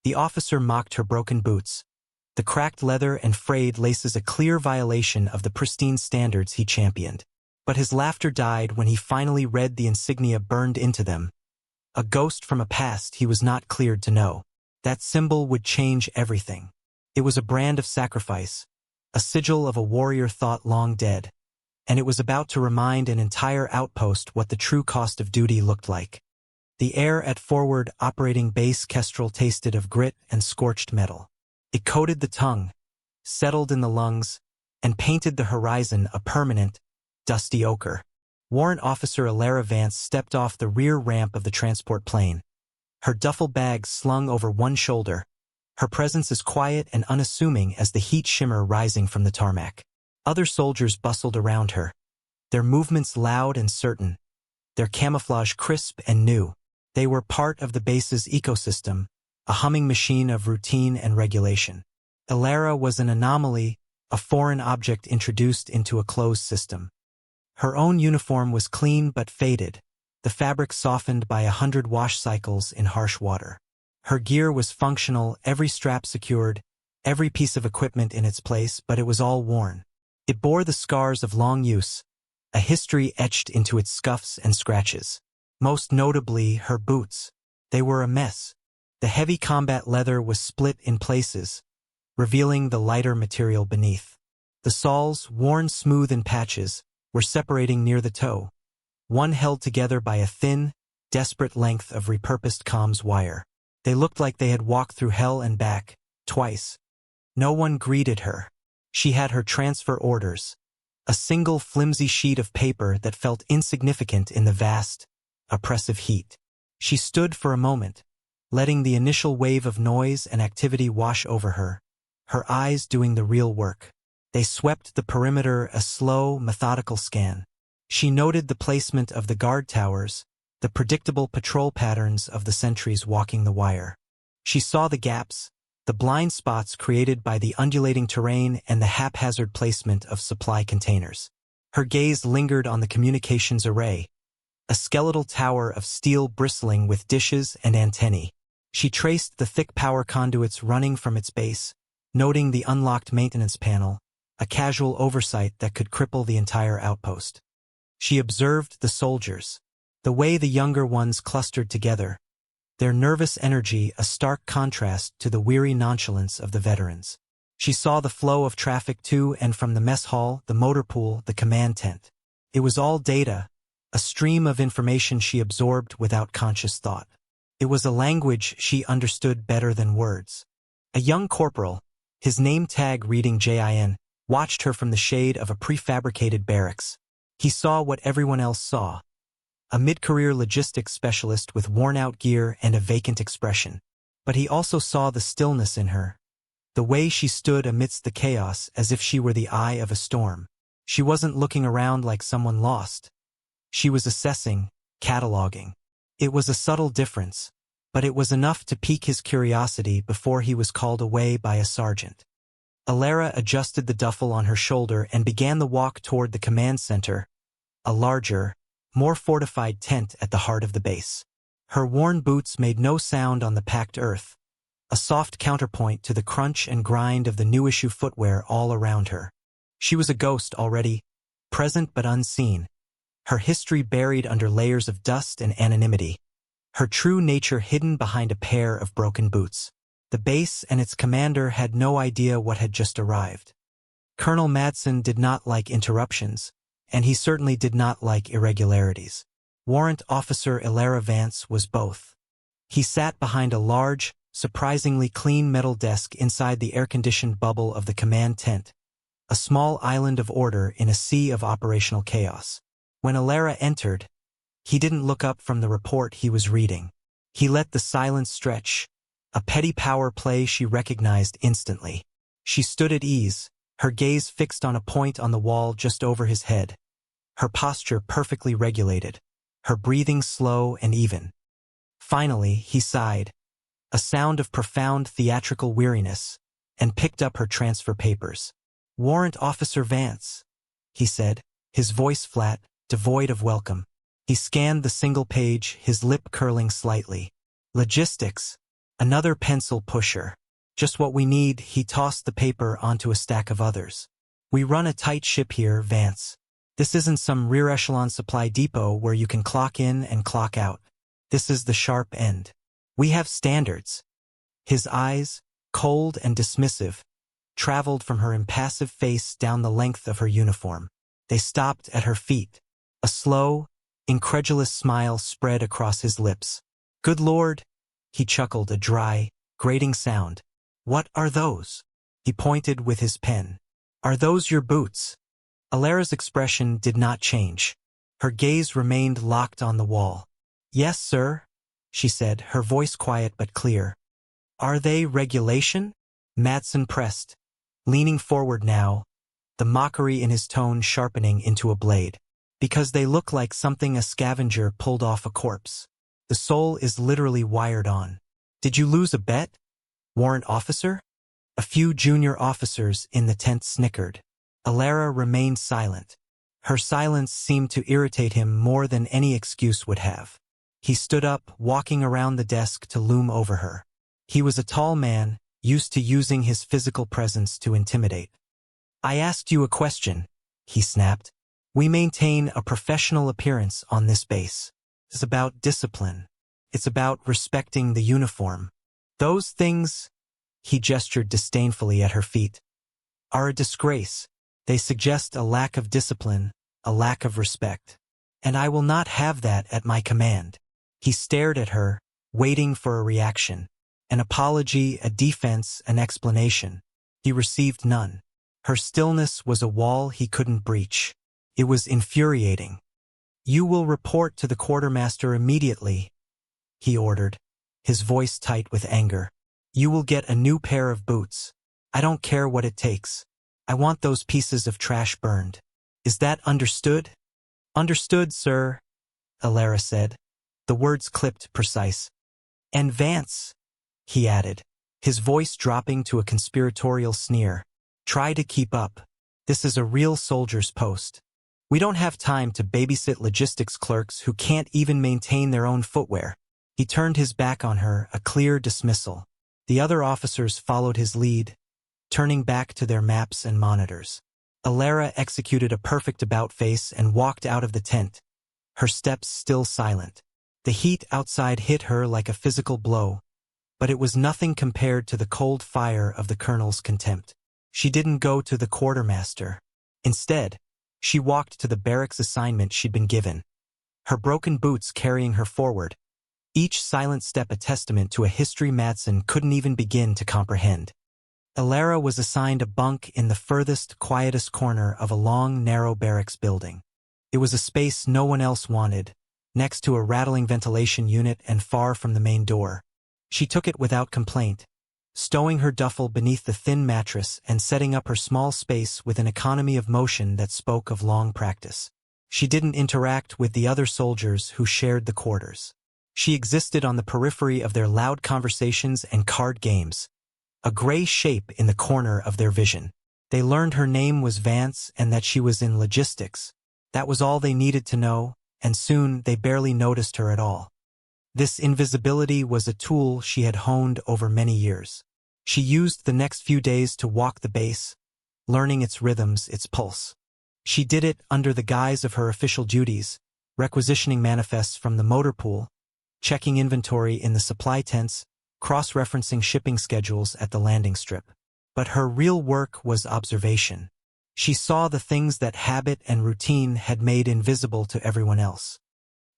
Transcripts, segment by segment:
The officer mocked her broken boots. The cracked leather and frayed laces a clear violation of the pristine standards he championed. But his laughter died when he finally read the insignia burned into them. A ghost from a past he was not cleared to know. That symbol would change everything. It was a brand of sacrifice, a sigil of a warrior thought long dead, and it was about to remind an entire outpost what the true cost of duty looked like. The air at forward operating base Kestrel tasted of grit and scorched metal. It coated the tongue, settled in the lungs, and painted the horizon a permanent, dusty ochre. Warrant Officer Alara Vance stepped off the rear ramp of the transport plane, her duffel bag slung over one shoulder, her presence as quiet and unassuming as the heat shimmer rising from the tarmac. Other soldiers bustled around her, their movements loud and certain, their camouflage crisp and new. They were part of the base's ecosystem, a humming machine of routine and regulation. Alara was an anomaly, a foreign object introduced into a closed system. Her own uniform was clean but faded, the fabric softened by 100 wash cycles in harsh water. Her gear was functional, every strap secured, every piece of equipment in its place, but it was all worn. It bore the scars of long use, a history etched into its scuffs and scratches. Most notably, her boots. They were a mess. The heavy combat leather was split in places, revealing the lighter material beneath. The soles, worn smooth in patches, were separating near the toe, one held together by a thin, desperate length of repurposed comms wire. They looked like they had walked through hell and back, twice. No one greeted her. She had her transfer orders, a single flimsy sheet of paper that felt insignificant in the vast, oppressive heat. She stood for a moment, letting the initial wave of noise and activity wash over her, her eyes doing the real work. They swept the perimeter, a slow, methodical scan. She noted the placement of the guard towers, the predictable patrol patterns of the sentries walking the wire. She saw the gaps, the blind spots created by the undulating terrain and the haphazard placement of supply containers. Her gaze lingered on the communications array, a skeletal tower of steel bristling with dishes and antennae. She traced the thick power conduits running from its base, noting the unlocked maintenance panel, a casual oversight that could cripple the entire outpost. She observed the soldiers, the way the younger ones clustered together, their nervous energy a stark contrast to the weary nonchalance of the veterans. She saw the flow of traffic to and from the mess hall, the motor pool, the command tent. It was all data, a stream of information she absorbed without conscious thought. It was a language she understood better than words. A young corporal, his name tag reading JIN, watched her from the shade of a prefabricated barracks. He saw what everyone else saw, a mid-career logistics specialist with worn-out gear and a vacant expression. But he also saw the stillness in her, the way she stood amidst the chaos as if she were the eye of a storm. She wasn't looking around like someone lost. She was assessing, cataloging. It was a subtle difference, but it was enough to pique his curiosity before he was called away by a sergeant. Alara adjusted the duffel on her shoulder and began the walk toward the command center, a larger, more fortified tent at the heart of the base. Her worn boots made no sound on the packed earth, a soft counterpoint to the crunch and grind of the new-issue footwear all around her. She was a ghost already, present but unseen, her history buried under layers of dust and anonymity, her true nature hidden behind a pair of broken boots. The base and its commander had no idea what had just arrived. Colonel Madsen did not like interruptions, and he certainly did not like irregularities. Warrant Officer Alara Vance was both. He sat behind a large, surprisingly clean metal desk inside the air-conditioned bubble of the command tent, a small island of order in a sea of operational chaos. When Alara entered, he didn't look up from the report he was reading. He let the silence stretch, a petty power play she recognized instantly. She stood at ease, her gaze fixed on a point on the wall just over his head, her posture perfectly regulated, her breathing slow and even. Finally, he sighed, a sound of profound theatrical weariness, and picked up her transfer papers. "Warrant Officer Vance," he said, his voice flat, devoid of welcome. He scanned the single page, his lip curling slightly. "Logistics," Another pencil pusher. Just what we need. He tossed the paper onto a stack of others. We run a tight ship here, Vance. This isn't some rear echelon supply depot where you can clock in and clock out. This is the sharp end. We have standards. His eyes, cold and dismissive, traveled from her impassive face down the length of her uniform. They stopped at her feet. A slow, incredulous smile spread across his lips. Good Lord, he chuckled, a dry, grating sound. What are those? He pointed with his pen. Are those your boots? Alara's expression did not change. Her gaze remained locked on the wall. Yes, sir, she said, her voice quiet but clear. Are they regulation? Madsen pressed, leaning forward now, the mockery in his tone sharpening into a blade. Because they look like something a scavenger pulled off a corpse. The soul is literally wired on. Did you lose a bet? Warrant officer? A few junior officers in the tent snickered. Alara remained silent. Her silence seemed to irritate him more than any excuse would have. He stood up, walking around the desk to loom over her. He was a tall man, used to using his physical presence to intimidate. I asked you a question, he snapped. We maintain a professional appearance on this base. It's about discipline. It's about respecting the uniform. Those things, he gestured disdainfully at her feet, are a disgrace. They suggest a lack of discipline, a lack of respect. And I will not have that at my command. He stared at her, waiting for a reaction. An apology, a defense, an explanation. He received none. Her stillness was a wall he couldn't breach. It was infuriating. You will report to the quartermaster immediately, he ordered, his voice tight with anger. You will get a new pair of boots. I don't care what it takes. I want those pieces of trash burned. Is that understood? Understood, sir, Alara said. The words clipped precise. And Vance, he added, his voice dropping to a conspiratorial sneer. Try to keep up. This is a real soldier's post. We don't have time to babysit logistics clerks who can't even maintain their own footwear. He turned his back on her, a clear dismissal. The other officers followed his lead, turning back to their maps and monitors. Alara executed a perfect about-face and walked out of the tent, her steps still silent. The heat outside hit her like a physical blow, but it was nothing compared to the cold fire of the colonel's contempt. She didn't go to the quartermaster. Instead, she walked to the barracks assignment she'd been given, her broken boots carrying her forward, each silent step a testament to a history Madsen couldn't even begin to comprehend. Alara was assigned a bunk in the furthest, quietest corner of a long, narrow barracks building. It was a space no one else wanted, next to a rattling ventilation unit and far from the main door. She took it without complaint, stowing her duffel beneath the thin mattress and setting up her small space with an economy of motion that spoke of long practice. She didn't interact with the other soldiers who shared the quarters. She existed on the periphery of their loud conversations and card games, a gray shape in the corner of their vision. They learned her name was Vance and that she was in logistics. That was all they needed to know, and soon they barely noticed her at all. This invisibility was a tool she had honed over many years. She used the next few days to walk the base, learning its rhythms, its pulse. She did it under the guise of her official duties, requisitioning manifests from the motor pool, checking inventory in the supply tents, cross-referencing shipping schedules at the landing strip. But her real work was observation. She saw the things that habit and routine had made invisible to everyone else.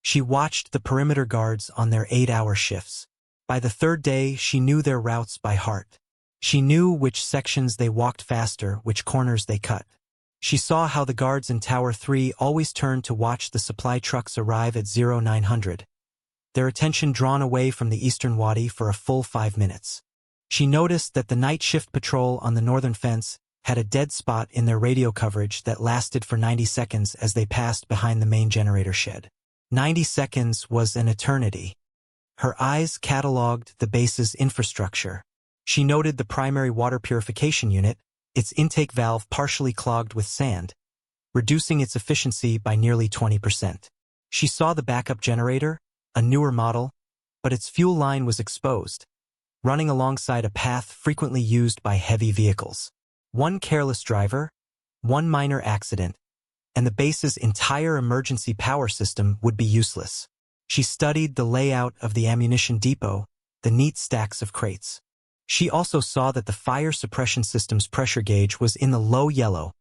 She watched the perimeter guards on their 8-hour shifts. By the third day, she knew their routes by heart. She knew which sections they walked faster, which corners they cut. She saw how the guards in Tower 3 always turned to watch the supply trucks arrive at 0900, their attention drawn away from the eastern wadi for a full 5 minutes. She noticed that the night shift patrol on the northern fence had a dead spot in their radio coverage that lasted for 90 seconds as they passed behind the main generator shed. 90 seconds was an eternity. Her eyes cataloged the base's infrastructure. She noted the primary water purification unit, its intake valve partially clogged with sand, reducing its efficiency by nearly 20%. She saw the backup generator, a newer model, but its fuel line was exposed, running alongside a path frequently used by heavy vehicles. One careless driver, one minor accident, and the base's entire emergency power system would be useless. She studied the layout of the ammunition depot, the neat stacks of crates. She also saw that the fire suppression system's pressure gauge was in the low yellow,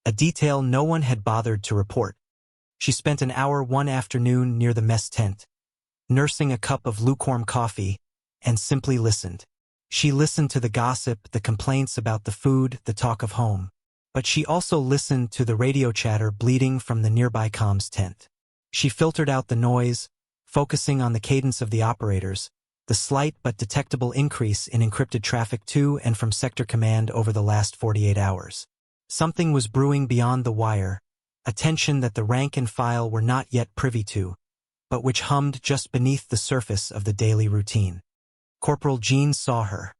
a detail no one had bothered to report. She spent an hour one afternoon near the mess tent, nursing a cup of lukewarm coffee, and simply listened. She listened to the gossip, the complaints about the food, the talk of home. But she also listened to the radio chatter bleeding from the nearby comms tent. She filtered out the noise, focusing on the cadence of the operators, the slight but detectable increase in encrypted traffic to and from Sector Command over the last 48 hours. Something was brewing beyond the wire, a tension that the rank and file were not yet privy to, but which hummed just beneath the surface of the daily routine. Corporal Jean saw her.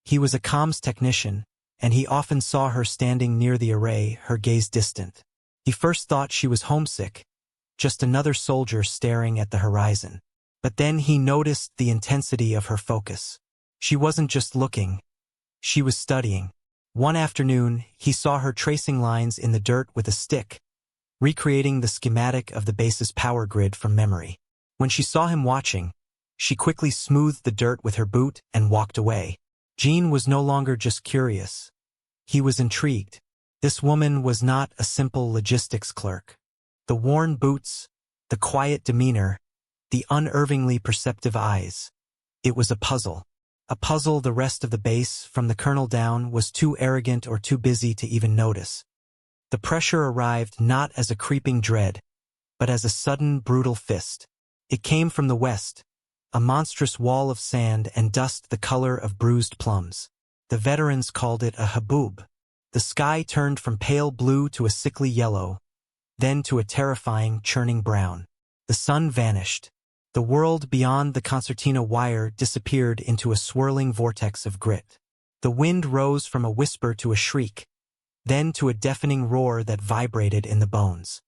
He was a comms technician, and he often saw her standing near the array, her gaze distant. He first thought she was homesick, just another soldier staring at the horizon. But then he noticed the intensity of her focus. She wasn't just looking, she was studying. One afternoon, he saw her tracing lines in the dirt with a stick, recreating the schematic of the base's power grid from memory. When she saw him watching, she quickly smoothed the dirt with her boot and walked away. Jean was no longer just curious. He was intrigued. This woman was not a simple logistics clerk. The worn boots, the quiet demeanor, the unervingly perceptive eyes. It was a puzzle. A puzzle the rest of the base, from the colonel down, was too arrogant or too busy to even notice. The pressure arrived not as a creeping dread, but as a sudden, brutal fist. It came from the west, a monstrous wall of sand and dust the color of bruised plums. The veterans called it a haboob. The sky turned from pale blue to a sickly yellow, then to a terrifying, churning brown. The sun vanished. The world beyond the concertina wire disappeared into a swirling vortex of grit. The wind rose from a whisper to a shriek, then to a deafening roar that vibrated in the bones.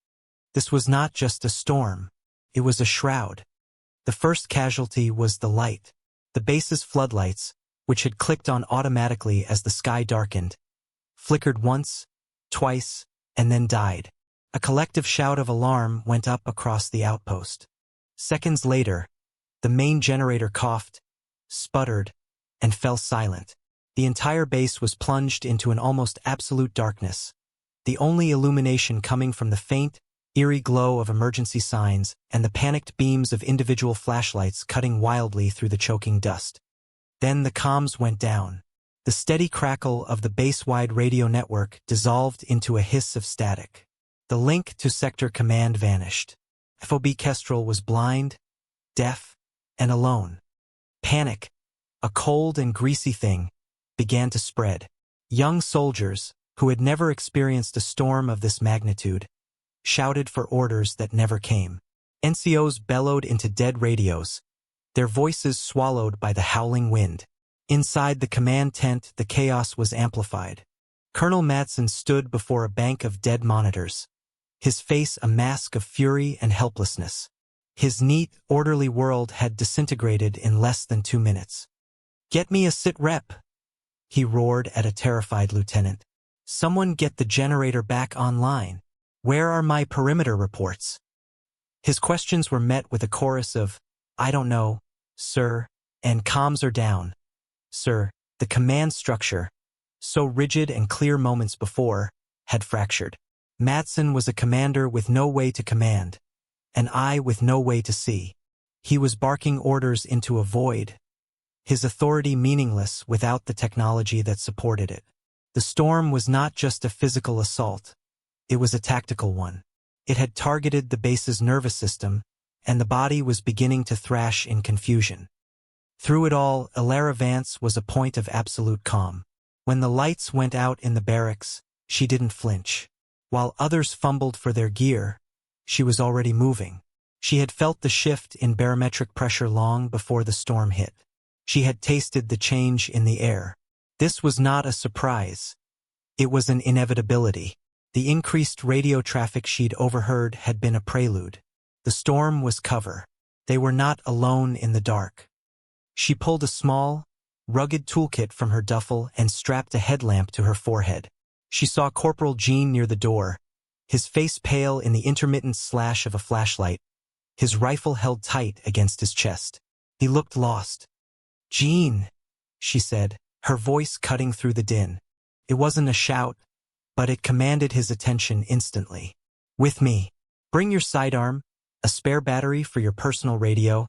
This was not just a storm. It was a shroud. The first casualty was the light. The base's floodlights, which had clicked on automatically as the sky darkened, flickered once, twice, and then died. A collective shout of alarm went up across the outpost. Seconds later, the main generator coughed, sputtered, and fell silent. The entire base was plunged into an almost absolute darkness, the only illumination coming from the faint, eerie glow of emergency signs and the panicked beams of individual flashlights cutting wildly through the choking dust. Then the comms went down. The steady crackle of the base-wide radio network dissolved into a hiss of static. The link to Sector Command vanished. FOB Kestrel was blind, deaf, and alone. Panic, a cold and greasy thing, began to spread. Young soldiers, who had never experienced a storm of this magnitude, shouted for orders that never came. NCOs bellowed into dead radios, their voices swallowed by the howling wind. Inside the command tent, the chaos was amplified. Colonel Madsen stood before a bank of dead monitors, his face a mask of fury and helplessness. His neat, orderly world had disintegrated in less than 2 minutes. "Get me a sit rep," he roared at a terrified lieutenant. "Someone get the generator back online. Where are my perimeter reports?" His questions were met with a chorus of, "I don't know, sir," and "Comms are down, sir." The command structure, so rigid and clear moments before, had fractured. Madsen was a commander with no way to command, an eye with no way to see. He was barking orders into a void, his authority meaningless without the technology that supported it. The storm was not just a physical assault, it was a tactical one. It had targeted the base's nervous system, and the body was beginning to thrash in confusion. Through it all, Elara Vance was a point of absolute calm. When the lights went out in the barracks, she didn't flinch. While others fumbled for their gear, she was already moving. She had felt the shift in barometric pressure long before the storm hit. She had tasted the change in the air. This was not a surprise. It was an inevitability. The increased radio traffic she'd overheard had been a prelude. The storm was cover. They were not alone in the dark. She pulled a small, rugged toolkit from her duffel and strapped a headlamp to her forehead. She saw Corporal Gene near the door, his face pale in the intermittent slash of a flashlight, his rifle held tight against his chest. He looked lost. "Gene," she said, her voice cutting through the din. It wasn't a shout, but it commanded his attention instantly. "With me. Bring your sidearm, a spare battery for your personal radio,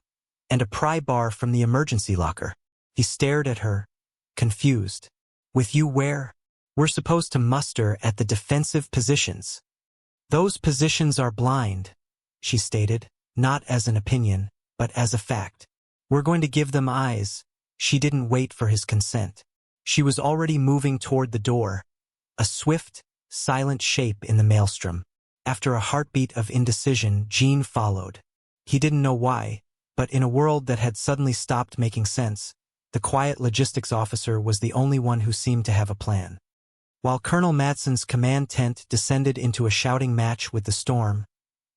and a pry bar from the emergency locker." He stared at her, confused. "With you where?" "We're supposed to muster at the defensive positions." "Those positions are blind," she stated, not as an opinion, but as a fact. "We're going to give them eyes." She didn't wait for his consent. She was already moving toward the door, a swift, silent shape in the maelstrom. After a heartbeat of indecision, Gene followed. He didn't know why, but in a world that had suddenly stopped making sense, the quiet logistics officer was the only one who seemed to have a plan. While Colonel Madson's command tent descended into a shouting match with the storm,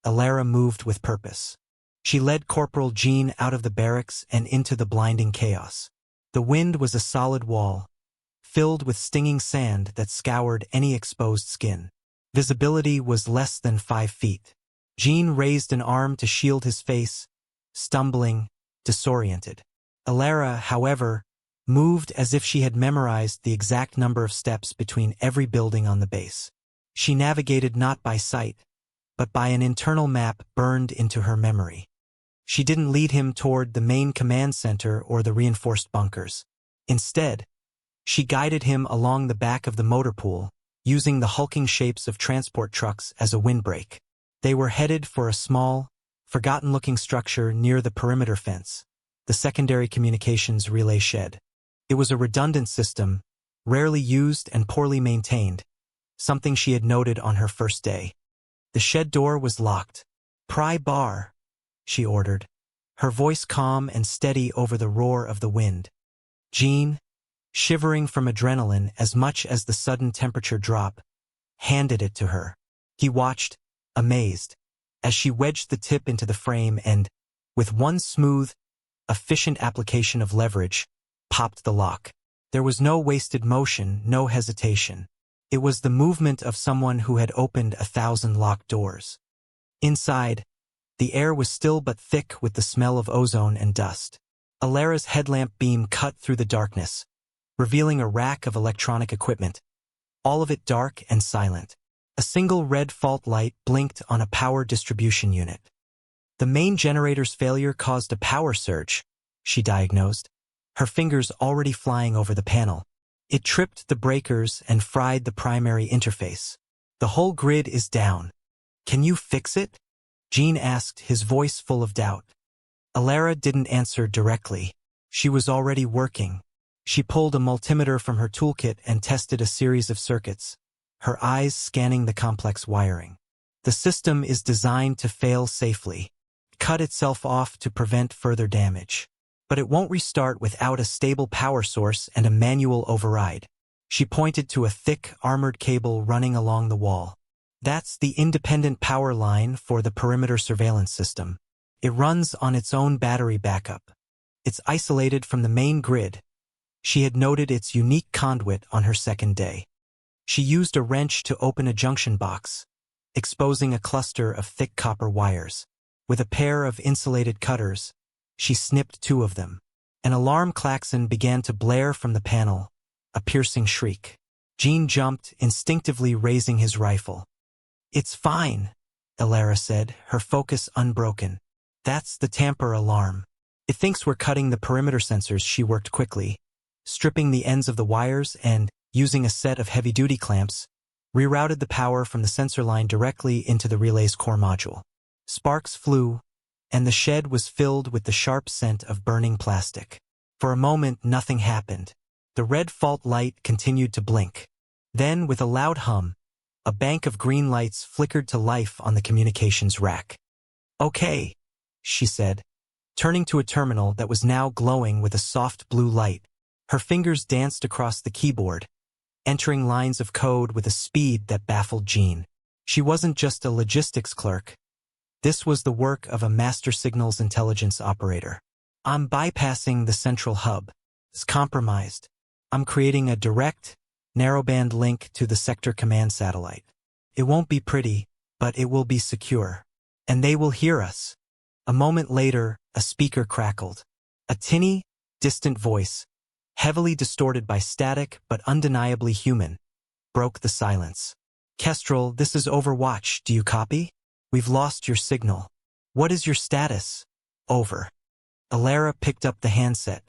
Alara moved with purpose. She led Corporal Gene out of the barracks and into the blinding chaos. The wind was a solid wall, filled with stinging sand that scoured any exposed skin. Visibility was less than 5 feet. Gene raised an arm to shield his face, stumbling, disoriented. Alara, however, moved as if she had memorized the exact number of steps between every building on the base. She navigated not by sight, but by an internal map burned into her memory. She didn't lead him toward the main command center or the reinforced bunkers. Instead, she guided him along the back of the motor pool, using the hulking shapes of transport trucks as a windbreak. They were headed for a small, forgotten-looking structure near the perimeter fence, the secondary communications relay shed. It was a redundant system, rarely used and poorly maintained, something she had noted on her first day. The shed door was locked. "Pry bar," she ordered, her voice calm and steady over the roar of the wind. Gene, shivering from adrenaline as much as the sudden temperature drop, handed it to her. He watched, amazed, as she wedged the tip into the frame and, with one smooth, efficient application of leverage, popped the lock. There was no wasted motion, no hesitation. It was the movement of someone who had opened 1,000 locked doors. Inside, the air was still but thick with the smell of ozone and dust. Alara's headlamp beam cut through the darkness, revealing a rack of electronic equipment, all of it dark and silent. A single red fault light blinked on a power distribution unit. The main generator's failure caused a power surge, she diagnosed, her fingers already flying over the panel. It tripped the breakers and fried the primary interface. "The whole grid is down. Can you fix it?" Gene asked, his voice full of doubt. Alara didn't answer directly. She was already working. She pulled a multimeter from her toolkit and tested a series of circuits, her eyes scanning the complex wiring. "The system is designed to fail safely, cut itself off to prevent further damage. But it won't restart without a stable power source and a manual override." She pointed to a thick, armored cable running along the wall. "That's the independent power line for the perimeter surveillance system. It runs on its own battery backup. It's isolated from the main grid." She had noted its unique conduit on her second day. She used a wrench to open a junction box, exposing a cluster of thick copper wires. With a pair of insulated cutters, she snipped 2 of them. An alarm klaxon began to blare from the panel, a piercing shriek. Gene jumped, instinctively raising his rifle. "It's fine," Alara said, her focus unbroken. "That's the tamper alarm. It thinks we're cutting the perimeter sensors." She worked quickly, stripping the ends of the wires and, using a set of heavy-duty clamps, rerouted the power from the sensor line directly into the relay's core module. Sparks flew, and the shed was filled with the sharp scent of burning plastic. For a moment, nothing happened. The red fault light continued to blink. Then, with a loud hum, a bank of green lights flickered to life on the communications rack. "Okay," she said, turning to a terminal that was now glowing with a soft blue light. Her fingers danced across the keyboard, entering lines of code with a speed that baffled Gene. She wasn't just a logistics clerk. This was the work of a master signals intelligence operator. "I'm bypassing the central hub," It's compromised. I'm creating a direct, narrowband link to the sector command satellite. It won't be pretty, but it will be secure. And they will hear us. A moment later, a speaker crackled. A tinny, distant voice, heavily distorted by static but undeniably human, broke the silence. Kestrel, this is Overwatch. Do you copy? We've lost your signal. What is your status? Over. Alara picked up the handset.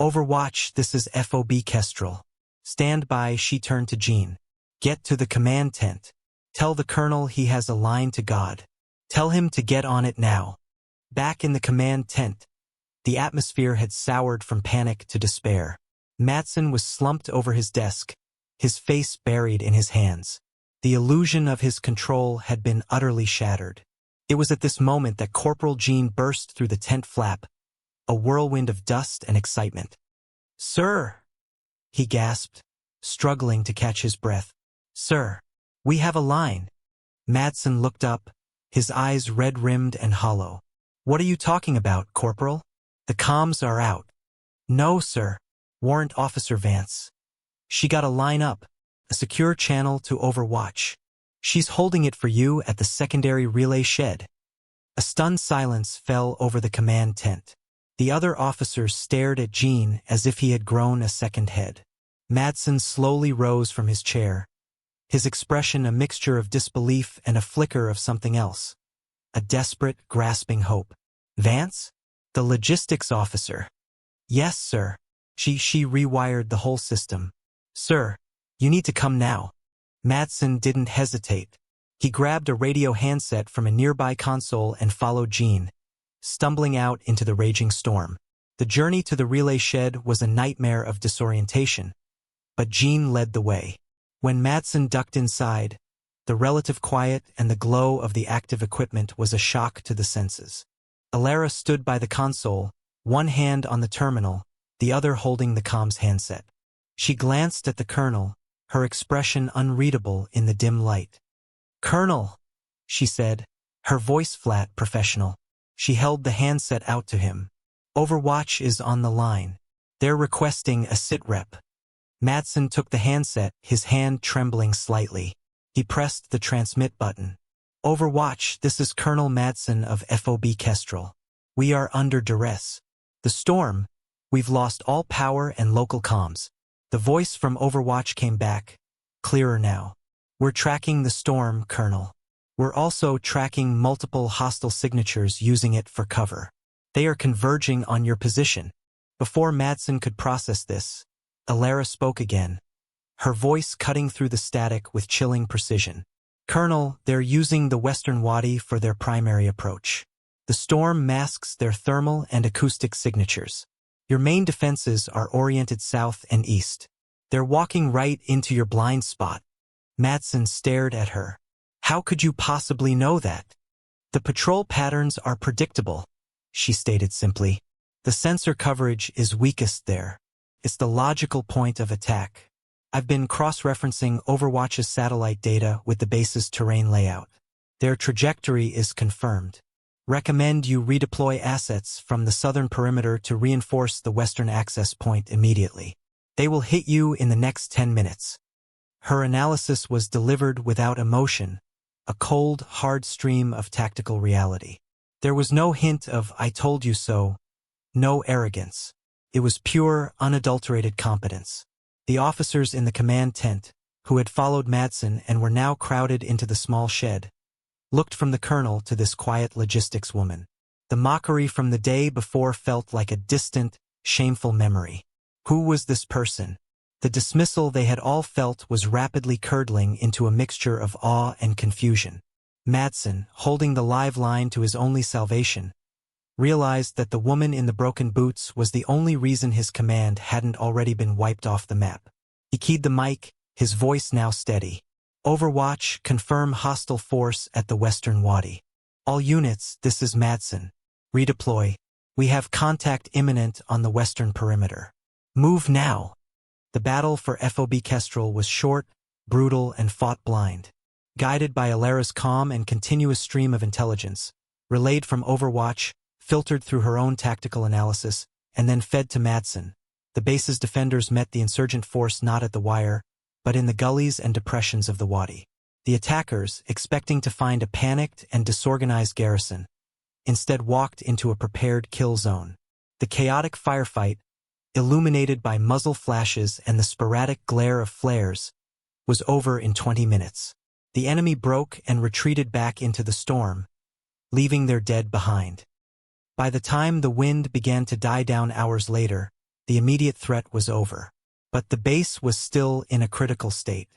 Overwatch, this is FOB Kestrel. Stand by. She turned to Jean. Get to the command tent. Tell the colonel he has a line to God. Tell him to get on it now. Back in the command tent, the atmosphere had soured from panic to despair. Matson was slumped over his desk, his face buried in his hands. The illusion of his control had been utterly shattered. It was at this moment that Corporal Jean burst through the tent flap, a whirlwind of dust and excitement. Sir, he gasped, struggling to catch his breath. Sir, we have a line. Matson looked up, his eyes red-rimmed and hollow. What are you talking about, Corporal? The comms are out. No, sir. Warrant Officer Vance. She got a line up, a secure channel to Overwatch. She's holding it for you at the secondary relay shed. A stunned silence fell over the command tent. The other officers stared at Jean as if he had grown a second head. Matson slowly rose from his chair, his expression a mixture of disbelief and a flicker of something else. A desperate, grasping hope. Vance? The logistics officer. Yes, sir. She rewired the whole system. Sir, you need to come now. Matson didn't hesitate. He grabbed a radio handset from a nearby console and followed Jean, stumbling out into the raging storm. The journey to the relay shed was a nightmare of disorientation, but Jean led the way. When Matson ducked inside, the relative quiet and the glow of the active equipment was a shock to the senses. Alara stood by the console, one hand on the terminal, the other holding the comms handset. She glanced at the colonel, her expression unreadable in the dim light. Colonel, she said, her voice flat, professional. She held the handset out to him. Overwatch is on the line. They're requesting a sitrep. Matson took the handset, his hand trembling slightly. He pressed the transmit button. Overwatch, this is Colonel Matson of FOB Kestrel. We are under duress. The storm. We've lost all power and local comms. The voice from Overwatch came back, clearer now. We're tracking the storm, Colonel. We're also tracking multiple hostile signatures using it for cover. They are converging on your position. Before Matson could process this, Alara spoke again, her voice cutting through the static with chilling precision. Colonel, they're using the Western Wadi for their primary approach. The storm masks their thermal and acoustic signatures. Your main defenses are oriented south and east. They're walking right into your blind spot. Matson stared at her. How could you possibly know that? The patrol patterns are predictable, she stated simply. The sensor coverage is weakest there. It's the logical point of attack. I've been cross-referencing Overwatch's satellite data with the base's terrain layout. Their trajectory is confirmed. Recommend you redeploy assets from the southern perimeter to reinforce the western access point immediately. They will hit you in the next 10 minutes. Her analysis was delivered without emotion, a cold, hard stream of tactical reality. There was no hint of "I told you so," no arrogance. It was pure, unadulterated competence. The officers in the command tent, who had followed Matson and were now crowded into the small shed, looked from the colonel to this quiet logistics woman. The mockery from the day before felt like a distant, shameful memory. Who was this person? The dismissal they had all felt was rapidly curdling into a mixture of awe and confusion. Matson, holding the live line to his only salvation, realized that the woman in the broken boots was the only reason his command hadn't already been wiped off the map. He keyed the mic, his voice now steady. Overwatch, confirm hostile force at the Western Wadi. All units, this is Matson. Redeploy. We have contact imminent on the western perimeter. Move now. The battle for FOB Kestrel was short, brutal, and fought blind. Guided by Alara's calm and continuous stream of intelligence, relayed from Overwatch, filtered through her own tactical analysis, and then fed to Matson, The base's defenders met the insurgent force not at the wire, but in the gullies and depressions of the wadi. The attackers, expecting to find a panicked and disorganized garrison, instead walked into a prepared kill zone. The chaotic firefight, illuminated by muzzle flashes and the sporadic glare of flares, was over in 20 minutes. The enemy broke and retreated back into the storm, leaving their dead behind. By the time the wind began to die down hours later, the immediate threat was over. But the base was still in a critical state.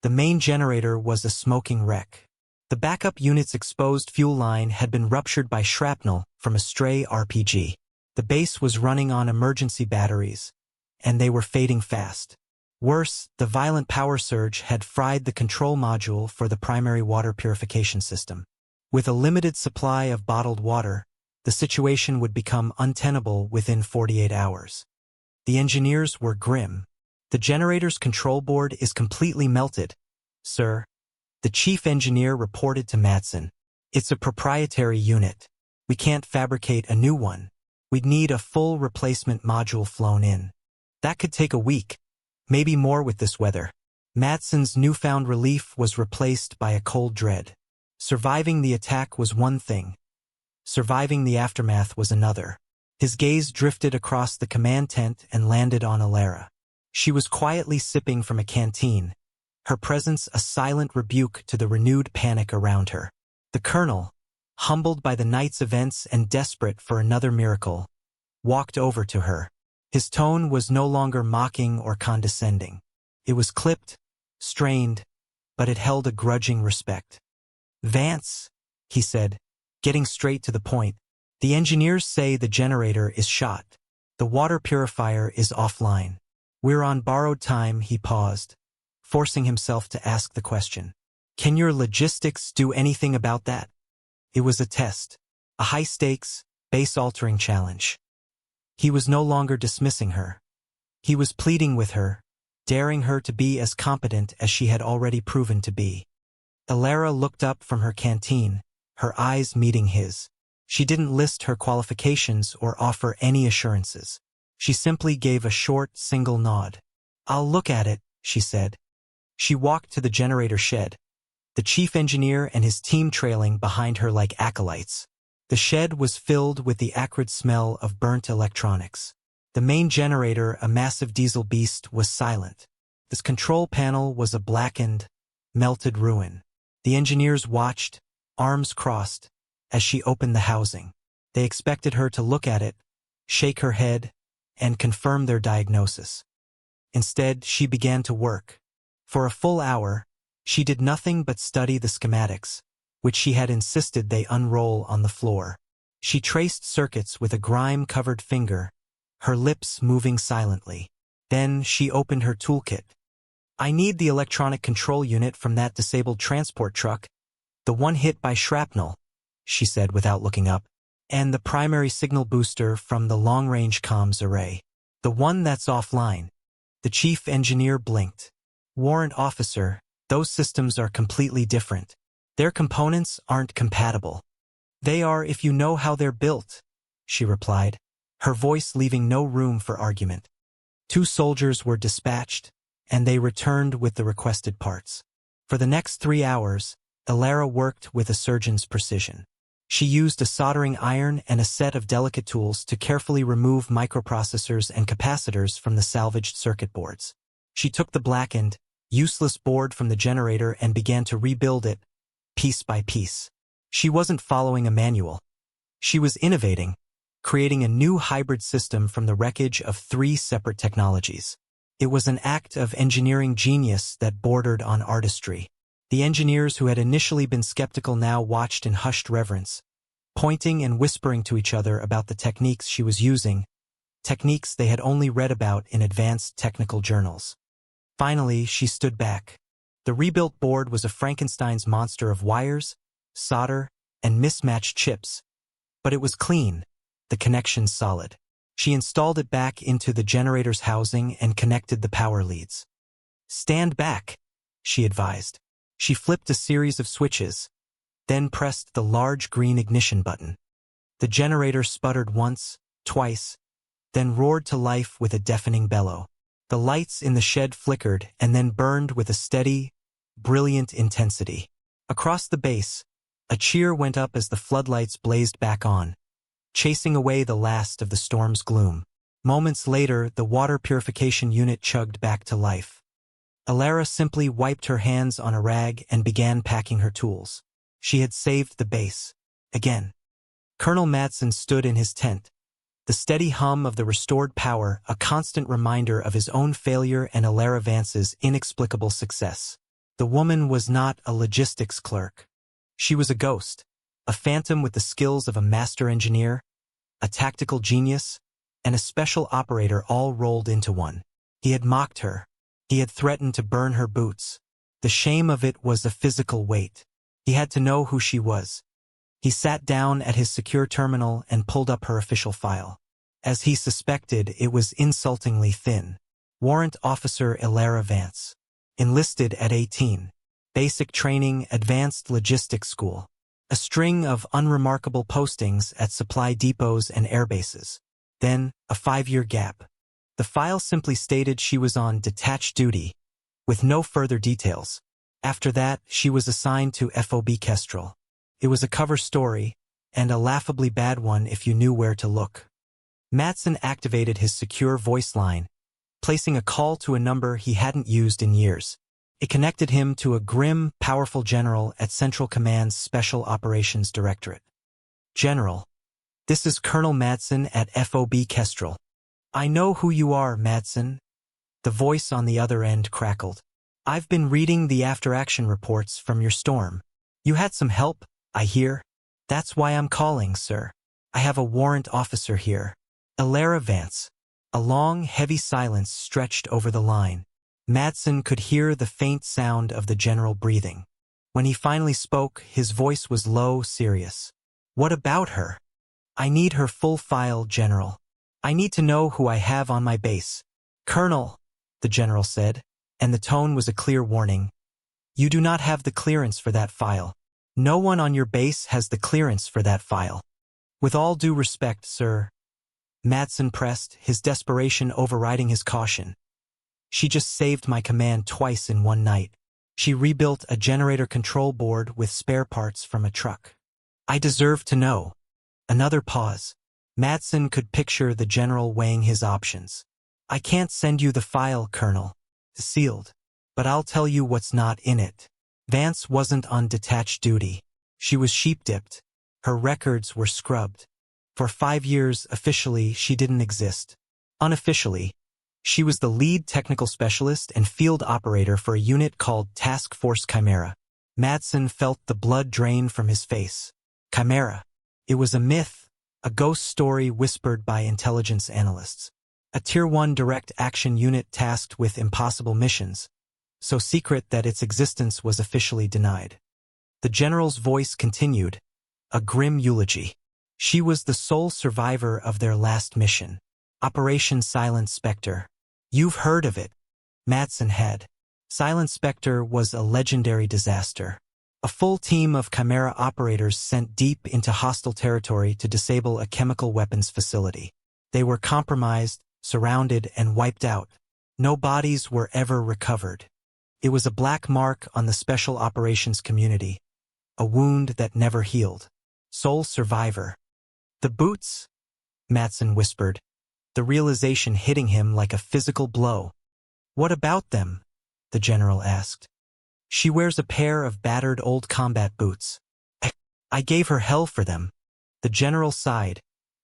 The main generator was a smoking wreck. The backup unit's exposed fuel line had been ruptured by shrapnel from a stray RPG. The base was running on emergency batteries, and they were fading fast. Worse, the violent power surge had fried the control module for the primary water purification system. With a limited supply of bottled water, the situation would become untenable within 48 hours. The engineers were grim. "The generator's control board is completely melted, sir," the chief engineer reported to Madsen. "It's a proprietary unit. We can't fabricate a new one. We'd need a full replacement module flown in. That could take a week, maybe more with this weather." Madsen's newfound relief was replaced by a cold dread. Surviving the attack was one thing. Surviving the aftermath was another. His gaze drifted across the command tent and landed on Alara. She was quietly sipping from a canteen, her presence a silent rebuke to the renewed panic around her. The colonel, humbled by the night's events and desperate for another miracle, walked over to her. His tone was no longer mocking or condescending. It was clipped, strained, but it held a grudging respect. "Vance," he said, getting straight to the point, "the engineers say the generator is shot. The water purifier is offline. We're on borrowed time." He paused, forcing himself to ask the question. "Can your logistics do anything about that?" It was a test, a high-stakes, base-altering challenge. He was no longer dismissing her. He was pleading with her, daring her to be as competent as she had already proven to be. Alara looked up from her canteen, her eyes meeting his. She didn't list her qualifications or offer any assurances. She simply gave a short, single nod. "I'll look at it," she said. She walked to the generator shed, the chief engineer and his team trailing behind her like acolytes. The shed was filled with the acrid smell of burnt electronics. The main generator, a massive diesel beast, was silent. This control panel was a blackened, melted ruin. The engineers watched, arms crossed, as she opened the housing. They expected her to look at it, shake her head, and confirm their diagnosis. Instead, she began to work. For a full hour, she did nothing but study the schematics, which she had insisted they unroll on the floor. She traced circuits with a grime-covered finger, her lips moving silently. Then she opened her toolkit. "I need the electronic control unit from that disabled transport truck, the one hit by shrapnel," she said without looking up, "and the primary signal booster from the long-range comms array. The one that's offline." The chief engineer blinked. "Warrant officer, those systems are completely different. Their components aren't compatible." "They are if you know how they're built," she replied, her voice leaving no room for argument. 2 soldiers were dispatched, and they returned with the requested parts. For the next 3 hours, Alara worked with a surgeon's precision. She used a soldering iron and a set of delicate tools to carefully remove microprocessors and capacitors from the salvaged circuit boards. She took the blackened, useless board from the generator and began to rebuild it, piece by piece. She wasn't following a manual. She was innovating, creating a new hybrid system from the wreckage of 3 separate technologies. It was an act of engineering genius that bordered on artistry. The engineers who had initially been skeptical now watched in hushed reverence, pointing and whispering to each other about the techniques she was using, techniques they had only read about in advanced technical journals. Finally, she stood back. The rebuilt board was a Frankenstein's monster of wires, solder, and mismatched chips. But it was clean, the connections solid. She installed it back into the generator's housing and connected the power leads. "Stand back," she advised. She flipped a series of switches, then pressed the large green ignition button. The generator sputtered once, twice, then roared to life with a deafening bellow. The lights in the shed flickered and then burned with a steady, brilliant intensity. Across the base, a cheer went up as the floodlights blazed back on, chasing away the last of the storm's gloom. Moments later, the water purification unit chugged back to life. Alara simply wiped her hands on a rag and began packing her tools. She had saved the base. Again. Colonel Madsen stood in his tent, the steady hum of the restored power a constant reminder of his own failure and Alara Vance's inexplicable success. The woman was not a logistics clerk. She was a ghost, a phantom with the skills of a master engineer, a tactical genius, and a special operator all rolled into one. He had mocked her. He had threatened to burn her boots. The shame of it was a physical weight. He had to know who she was. He sat down at his secure terminal and pulled up her official file. As he suspected, it was insultingly thin. Warrant Officer Alara Vance. Enlisted at 18. Basic training, advanced logistics school. A string of unremarkable postings at supply depots and airbases. Then, a 5-year gap. The file simply stated she was on detached duty, with no further details. After that, she was assigned to FOB Kestrel. It was a cover story, and a laughably bad one if you knew where to look. Madsen activated his secure voice line, placing a call to a number he hadn't used in years. It connected him to a grim, powerful general at Central Command's Special Operations Directorate. General, this is Colonel Madsen at FOB Kestrel. I know who you are, Madsen. The voice on the other end crackled. I've been reading the after-action reports from your storm. You had some help, I hear. That's why I'm calling, sir. I have a warrant officer here. Alara Vance. A long, heavy silence stretched over the line. Madsen could hear the faint sound of the general breathing. When he finally spoke, his voice was low, serious. What about her? I need her full file, General. I need to know who I have on my base. Colonel, the general said, and the tone was a clear warning. You do not have the clearance for that file. No one on your base has the clearance for that file. With all due respect, sir. Madsen pressed, his desperation overriding his caution. She just saved my command twice in one night. She rebuilt a generator control board with spare parts from a truck. I deserve to know. Another pause. Madsen could picture the general weighing his options. I can't send you the file, Colonel. It's sealed. But I'll tell you what's not in it. Vance wasn't on detached duty. She was sheep-dipped. Her records were scrubbed. For 5 years, officially, she didn't exist. Unofficially, she was the lead technical specialist and field operator for a unit called Task Force Chimera. Madsen felt the blood drain from his face. Chimera. It was a myth, a ghost story whispered by intelligence analysts. A Tier 1 direct action unit tasked with impossible missions, so secret that its existence was officially denied. The general's voice continued, a grim eulogy. She was the sole survivor of their last mission, Operation Silent Spectre. You've heard of it. Madsen had. Silent Spectre was a legendary disaster. A full team of Chimera operators sent deep into hostile territory to disable a chemical weapons facility. They were compromised, surrounded, and wiped out. No bodies were ever recovered. It was a black mark on the special operations community, a wound that never healed. Sole survivor. The boots? Madsen whispered, the realization hitting him like a physical blow. What about them? The general asked. She wears a pair of battered old combat boots. I gave her hell for them. The general sighed,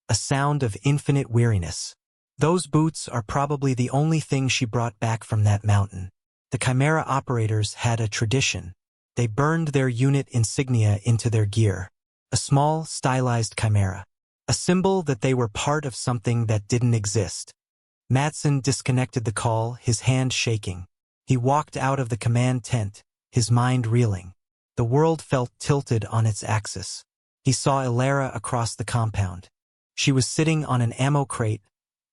a sound of infinite weariness. Those boots are probably the only thing she brought back from that mountain. The Chimera operators had a tradition. They burned their unit insignia into their gear. A small, stylized chimera. A symbol that they were part of something that didn't exist. Madsen disconnected the call, his hand shaking. He walked out of the command tent, his mind reeling. The world felt tilted on its axis. He saw Alara across the compound. She was sitting on an ammo crate,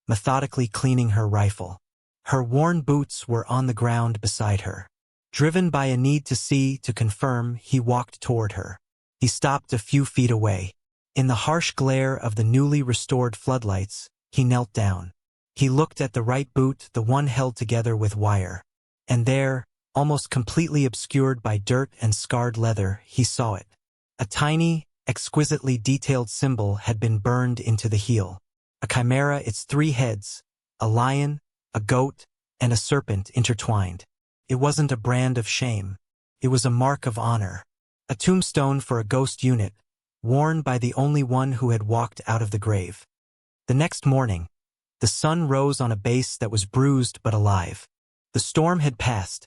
methodically cleaning her rifle. Her worn boots were on the ground beside her. Driven by a need to see, to confirm, he walked toward her. He stopped a few feet away. In the harsh glare of the newly restored floodlights, He knelt down. He looked at the right boot, the one held together with wire. And there, almost completely obscured by dirt and scarred leather, he saw it. A tiny, exquisitely detailed symbol had been burned into the heel. A chimera, its 3 heads, a lion, a goat, and a serpent intertwined. It wasn't a brand of shame. It was a mark of honor. A tombstone for a ghost unit, worn by the only one who had walked out of the grave. The next morning, the sun rose on a base that was bruised but alive. The storm had passed,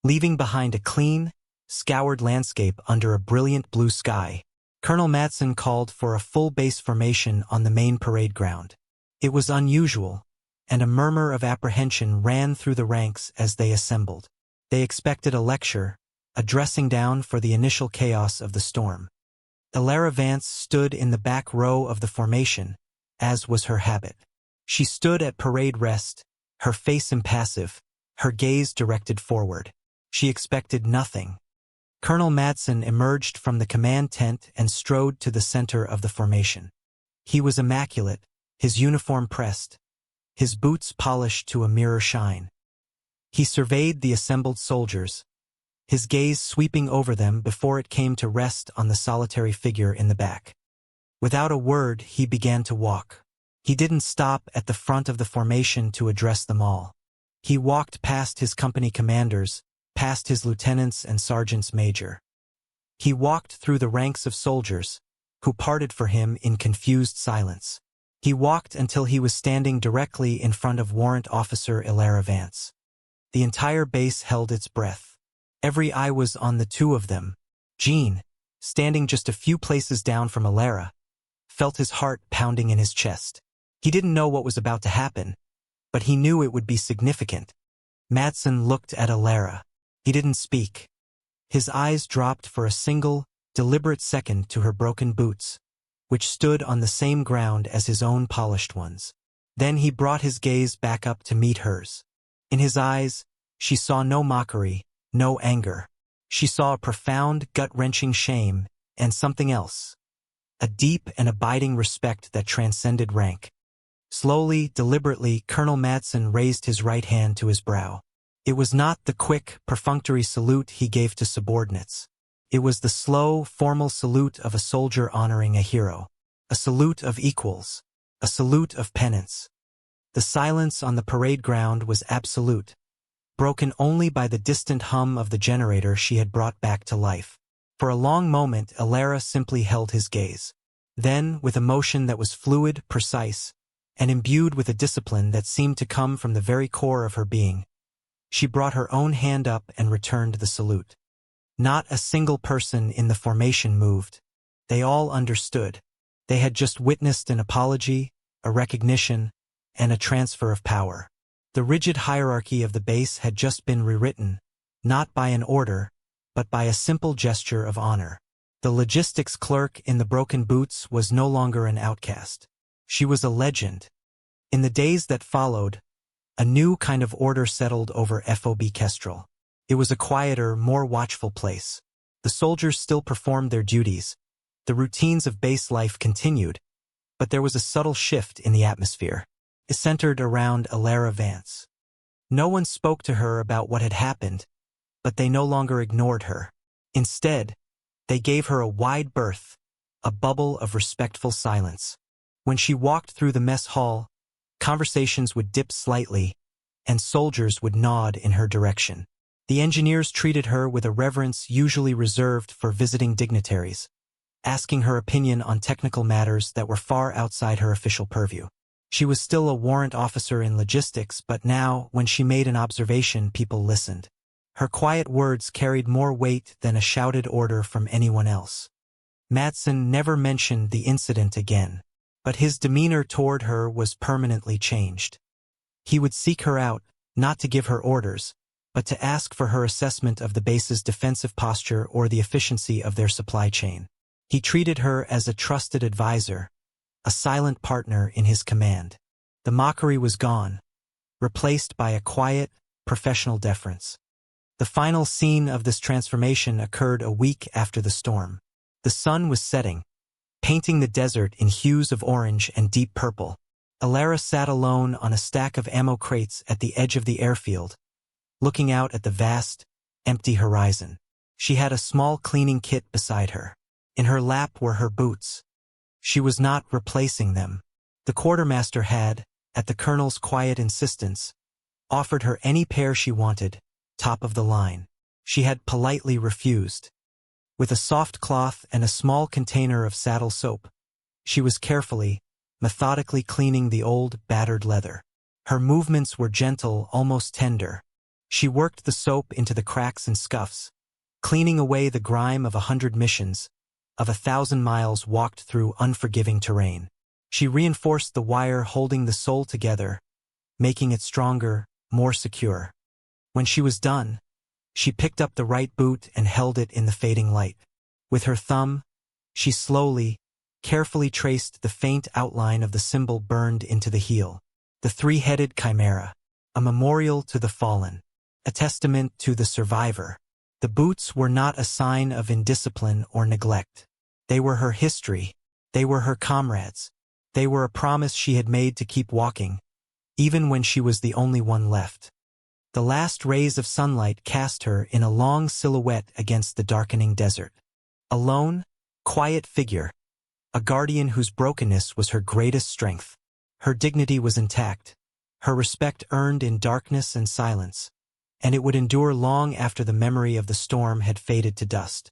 leaving behind a clean, scoured landscape under a brilliant blue sky. Colonel Madsen called for a full base formation on the main parade ground. It was unusual, and a murmur of apprehension ran through the ranks as they assembled. They expected a lecture, a dressing down for the initial chaos of the storm. Elara Vance stood in the back row of the formation, as was her habit. She stood at parade rest, her face impassive, her gaze directed forward. She expected nothing. Colonel Madsen emerged from the command tent and strode to the center of the formation. He was immaculate, his uniform pressed, his boots polished to a mirror shine. He surveyed the assembled soldiers, his gaze sweeping over them before it came to rest on the solitary figure in the back. Without a word, he began to walk. He didn't stop at the front of the formation to address them all. He walked past his company commanders, past his lieutenants and sergeants major. He walked through the ranks of soldiers, who parted for him in confused silence. He walked until he was standing directly in front of Warrant Officer Elara Vance. The entire base held its breath. Every eye was on the 2 of them. Jean, standing just a few places down from Elara, felt his heart pounding in his chest. He didn't know what was about to happen, but he knew it would be significant. Madsen looked at Elara. He didn't speak. His eyes dropped for a single, deliberate second to her broken boots, which stood on the same ground as his own polished ones. Then he brought his gaze back up to meet hers. In his eyes, she saw no mockery, no anger. She saw a profound, gut-wrenching shame and something else. A deep and abiding respect that transcended rank. Slowly, deliberately, Colonel Madsen raised his right hand to his brow. It was not the quick, perfunctory salute he gave to subordinates. It was the slow, formal salute of a soldier honoring a hero. A salute of equals. A salute of penance. The silence on the parade ground was absolute, broken only by the distant hum of the generator she had brought back to life. For a long moment, Elara simply held his gaze. Then, with a motion that was fluid, precise, and imbued with a discipline that seemed to come from the very core of her being, she brought her own hand up and returned the salute. Not a single person in the formation moved. They all understood. They had just witnessed an apology, a recognition, and a transfer of power. The rigid hierarchy of the base had just been rewritten, not by an order, but by a simple gesture of honor. The logistics clerk in the broken boots was no longer an outcast. She was a legend. In the days that followed, a new kind of order settled over FOB Kestrel. It was a quieter, more watchful place. The soldiers still performed their duties. The routines of base life continued, but there was a subtle shift in the atmosphere. It centered around Elara Vance. No one spoke to her about what had happened, but they no longer ignored her. Instead, they gave her a wide berth, a bubble of respectful silence. When she walked through the mess hall, conversations would dip slightly, and soldiers would nod in her direction. The engineers treated her with a reverence usually reserved for visiting dignitaries, asking her opinion on technical matters that were far outside her official purview. She was still a warrant officer in logistics, but now, when she made an observation, people listened. Her quiet words carried more weight than a shouted order from anyone else. Madsen never mentioned the incident again, but his demeanor toward her was permanently changed. He would seek her out, not to give her orders, but to ask for her assessment of the base's defensive posture or the efficiency of their supply chain. He treated her as a trusted advisor, a silent partner in his command. The mockery was gone, replaced by a quiet, professional deference. The final scene of this transformation occurred a week after the storm. The sun was setting, painting the desert in hues of orange and deep purple. Alara sat alone on a stack of ammo crates at the edge of the airfield, looking out at the vast, empty horizon. She had a small cleaning kit beside her. In her lap were her boots. She was not replacing them. The quartermaster had, at the colonel's quiet insistence, offered her any pair she wanted, top of the line. She had politely refused. With a soft cloth and a small container of saddle soap, she was carefully, methodically cleaning the old, battered leather. Her movements were gentle, almost tender. She worked the soap into the cracks and scuffs, cleaning away the grime of 100 missions, of 1,000 miles walked through unforgiving terrain. She reinforced the wire holding the sole together, making it stronger, more secure. When she was done, she picked up the right boot and held it in the fading light. With her thumb, she slowly, carefully traced the faint outline of the symbol burned into the heel. The three-headed chimera, a memorial to the fallen, a testament to the survivor. The boots were not a sign of indiscipline or neglect. They were her history. They were her comrades. They were a promise she had made to keep walking, even when she was the only one left. The last rays of sunlight cast her in a long silhouette against the darkening desert. A lone, quiet figure, a guardian whose brokenness was her greatest strength. Her dignity was intact, her respect earned in darkness and silence, and it would endure long after the memory of the storm had faded to dust.